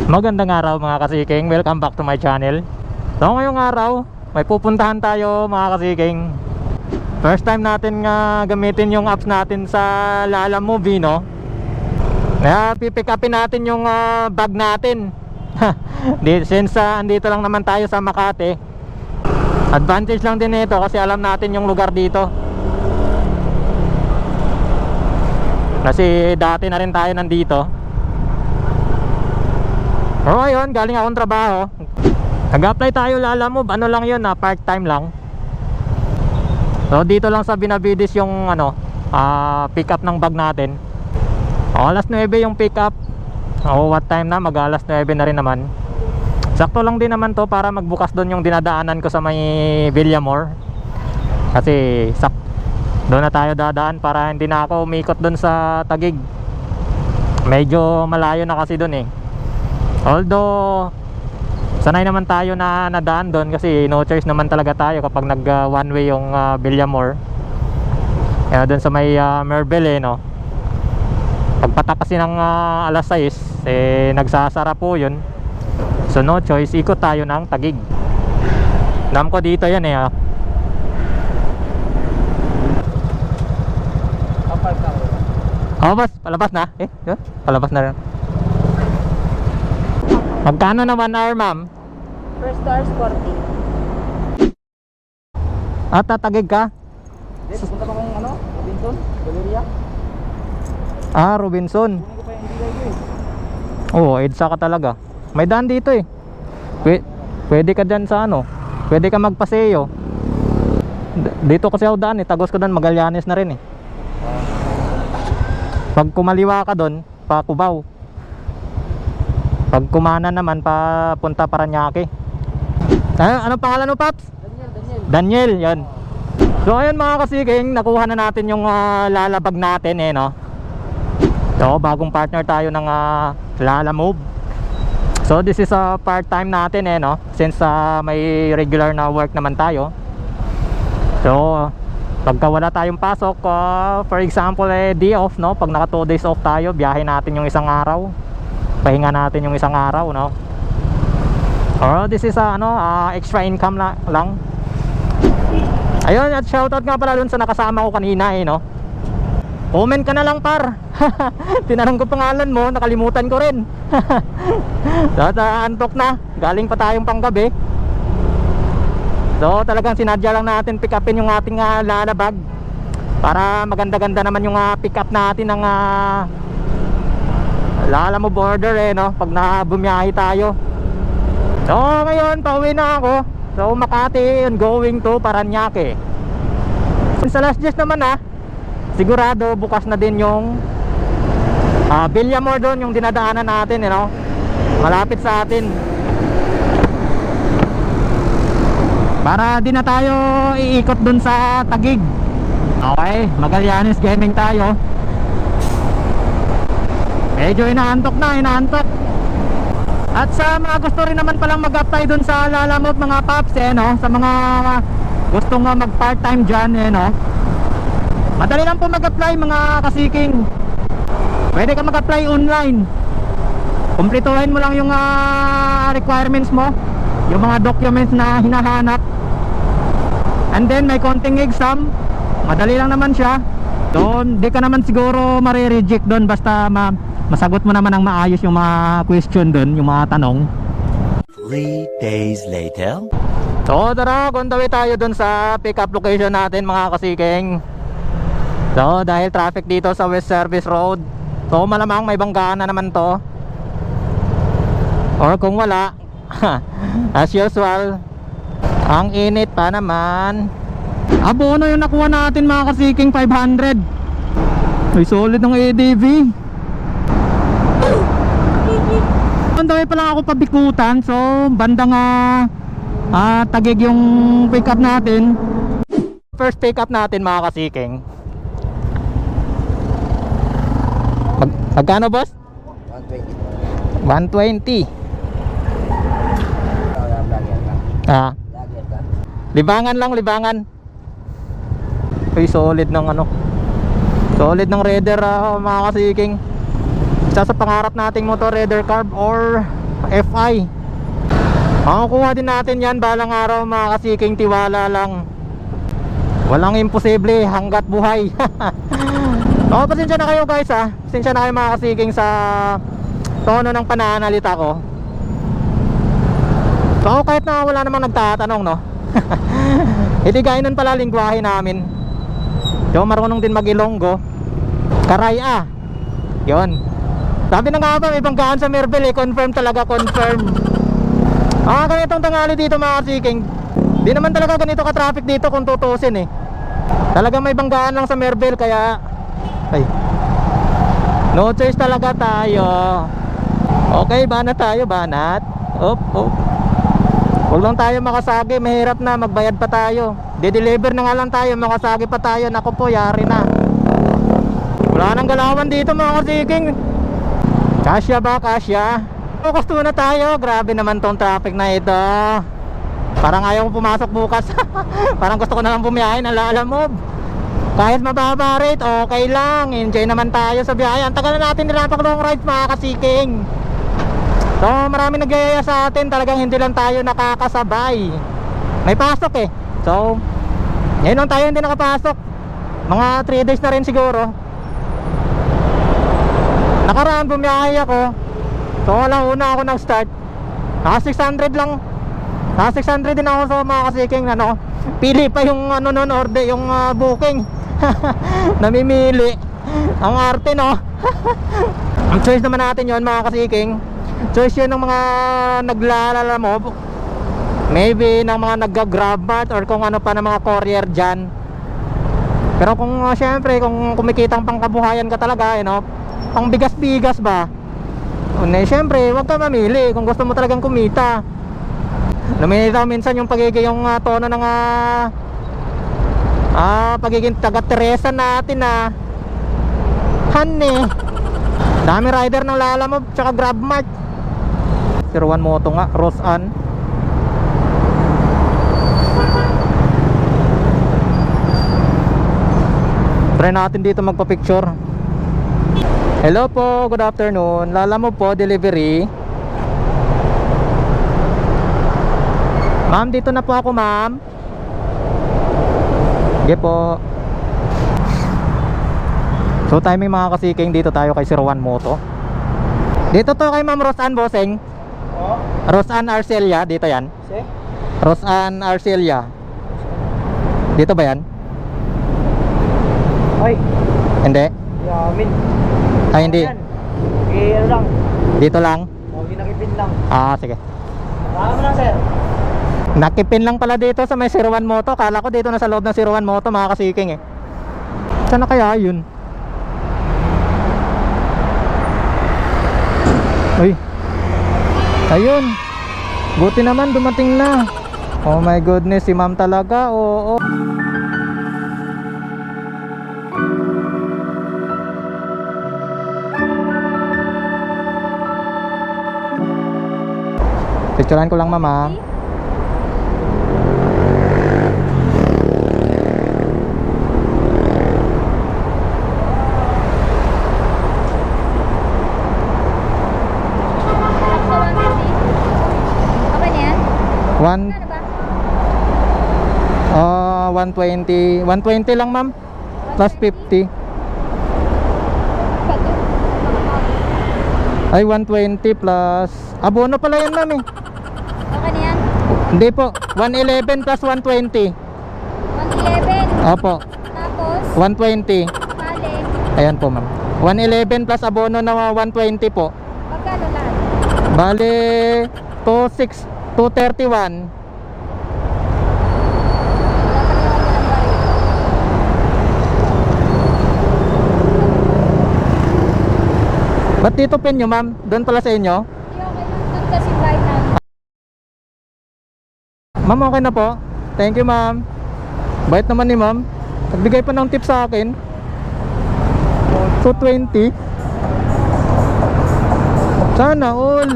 Magandang araw mga kasiking, welcome back to my channel. So ngayong araw, may pupuntahan tayo mga kasiking. First time natin nga gamitin yung apps natin sa Lalamove, no? Kaya pipick upin natin yung bag natin. Since andito lang naman tayo sa Makati, advantage lang din ito kasi alam natin yung lugar dito. Kasi dati na rin tayo nandito. O ayun, galing akong trabaho. Nag-apply tayo Lalamove. Ano lang yun, part-time lang. So dito lang sa Benavides yung pick up ng bag natin. Alas 9 yung pick up. What time na? Mag alas 9 na rin naman. Sakto lang din naman to para magbukas doon yung dinadaanan ko sa may Villamor. Kasi doon na tayo dadaan para hindi na ako umikot doon sa Taguig. Medyo malayo na kasi doon eh. Although sanay naman tayo na nadaan doon kasi no choice naman talaga tayo kapag nag one way yung Villamor. Kaya doon sa may Merville no. Pagpatak kasi ng alas 6 nagsasara po yun. So no choice, ikot tayo ng Taguig. Alam ko dito yan eh. Bas, palabas na palabas na rin. Magkano naman hour, ma'am? First hours 40. Tatagig ka? Yes, punta pa kong Robinson, Valeria. Robinson. Kunin ko pa yung hindi ko eh. Oo, EDSA ka talaga. May daan dito eh. Pwede ka dyan sa pwede ka magpaseo. Dito kasi ako daan eh. Tagos ko doon, Magallanes na rin eh. Pag kumaliwa ka doon, pa Cubao. Pag kumana naman, papunta Paranaque. Ano pangalan mo, Paps? Daniel, yan. So ayun mga kasiking, nakuha na natin yung lalabag natin eh no. So bagong partner tayo ng Lalamove. So this is a part-time natin eh no. Since may regular na work naman tayo. So pagka wala tayong pasok, for example day off no. Pag naka 2 days off tayo, biyahe natin yung isang araw. Pahinga natin yung isang araw no. Or this is extra income lang. Ayun, at shoutout nga pala dun sa nakasama ko kanina eh no. Comment ka na lang par. Tinanong ko pangalan mo, nakalimutan ko rin. Antok na, galing pa tayong panggabi. So talagang sinadya lang natin pick upin yung ating lalabag para maganda-ganda naman yung pick up natin ng Lalamove order eh no, pag bumiyahe tayo. So ngayon pauwi na ako. So Makati and going to Paranaque. Sa last days naman sigurado bukas na din yung Villamor doon, yung dinadaanan natin malapit sa atin. Para di na tayo iikot doon sa Taguig. Okay, Magallanes gaming tayo. Medyo inaantok. At sa mga gusto rin naman palang mag-apply dun sa Lalamove mga paps sa mga gustong mag part-time dyan madali lang po mag-apply mga kasiking. Pwede ka mag-apply online. Kumpletuhin mo lang yung requirements mo, yung mga documents na hinahanap, and then may konting exam. Madali lang naman siya. Doon, di ka naman siguro marireject doon basta masagot mo naman ang maayos yung mga question doon, yung mga tanong. 3 days later. So tara, kundawi tayo doon sa pick up location natin mga kasiking. So dahil traffic dito sa West Service Road, so malamang may banggaan na naman to. Or kung wala, as usual, ang init pa naman. Abono yung nakuha natin mga kasiking, 500. May solid ng ADV. Dami pa lang ako pabikutan. So bandang Taguig yung pick up natin. First pick up natin mga kasiking. Magkano boss? 120. 120. Libangan lang, libangan. Ay solid ng solid ng Raider mga kasiking. Isa sa pangarap nating motor, Raider Carb or FI. Makukuha din natin yan balang araw mga kasiking, tiwala lang. Walang imposible hanggat buhay. So, pasensya na kayo guys ha. Pasensya na kayo mga kasiking sa tono ng pananalita ko. So kahit na wala namang nagtatanong no. Hindi gaya nun pala lingwahe namin. So marunong din mag-Ilonggo. Karaya. Yun. Sabi na nga ba may banggaan sa Merville eh. Confirm talaga, confirm. Ganitong tanghali dito mga kasiking. Di naman talaga ganito ka-traffic dito kung tutusin eh. Talagang may banggaan lang sa Merville kaya ay, no choice talaga tayo. Okay, banat tayo, banat. Op. Huwag lang tayo makasagi, mahirap na, magbayad pa tayo. De-deliver na nga lang tayo, makasagi pa tayo. Naku po, yari na. Wala nang galawan dito mga kasiking. Kasya ba, kasya? Focus na tayo, grabe naman tong traffic na ito. Parang ayaw ko pumasok bukas. Parang gusto ko na lang bumiyahe ng Lalamove. Kahit mababa rate, okay lang. Enjoy naman tayo sa biyahe. Ang tagal na natin nilapag long rides mga kasiking. So marami nagyayaya sa atin. Talagang hindi lang tayo nakakasabay. May pasok eh. So ngayon lang tayo hindi nakapasok. Mga 3 days na rin siguro. Nakaraan bumiyahe ako. So walang una ako nag-start. Naka 600 lang. Naka 600 din ako sa mga kasiking ano. Pili pa yung ano nun order, yung booking. Namimili. Ang arte no. Ang choice naman natin yon mga kasiking. Choice yun ng mga naglalala mo. Maybe ng mga nagga-grab mart or kung ano pa ng mga courier dyan. Pero kung syempre kung kumikitang pangkabuhayan ka talaga pang bigas-bigas ba, syempre wag ka mamili kung gusto mo talagang kumita. Naminita minsan yung pagiging yung tono ng pagiging taga-Teresa natin honey. Dami rider ng Lalamove tsaka GrabMart. 01 Moto nga, Roseanne. Try natin dito magpa-picture. Hello po, good afternoon. Lalamove po, delivery. Ma'am, dito na po ako ma'am. Sige po. So timing mga kasiking, dito tayo kay 01 Moto. Dito to kay Ma'am Roseanne Bossing. Roseanne Arcelia, dito yan. Roseanne Arcelia. Dito ba yan? Ay, Hindi? yamin. Ay hindi. Ano lang. Dito lang? Ginakipin lang. Sige. Tama lang sir. Nakipin lang pala dito sa may 01 Moto. Kala ko dito na sa loob ng 01 Moto mga kasiking eh. Saan na kaya yun? Uy. Ayun. Buti naman dumating na. Oh my goodness, si ma'am talaga. Oo. Picturean ko lang mama. One, 120 lang ma'am. Plus 50. Ay 120 plus abono pala yan ma'am eh. Okay na yan? Hindi po, 111 plus 120. 111. Opo, Tapos, 120. bale, Ayan po ma'am, 111 plus abono na 120 po. magkano lahat? Bale 231. Ba't dito pin nyo ma'am? Doon pala sa inyo? Hindi okay lang. Doon kasi bayad namin. Ma'am okay na po. Thank you ma'am. Bait naman ni ma'am. Nagbigay pa ng tip sa akin. 220. Sana all.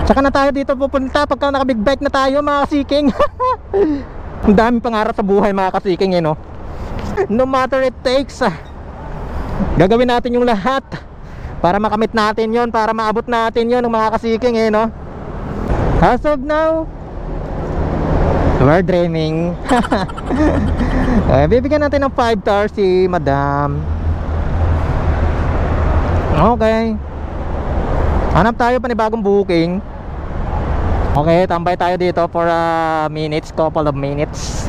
Tsaka na tayo dito pupunta pagka naka big bike na tayo mga kasiking. Ang daming pangarap sa buhay mga kasiking no? No matter it takes, gagawin natin yung lahat Para makamit natin yon, para maabot natin yon ng mga kasiking eh, no? As of now, we're dreaming. Bibigyan natin ng 5 stars si Madam. Okay. Hanap tayo panibagong booking. Okay, tambay tayo dito for couple of minutes.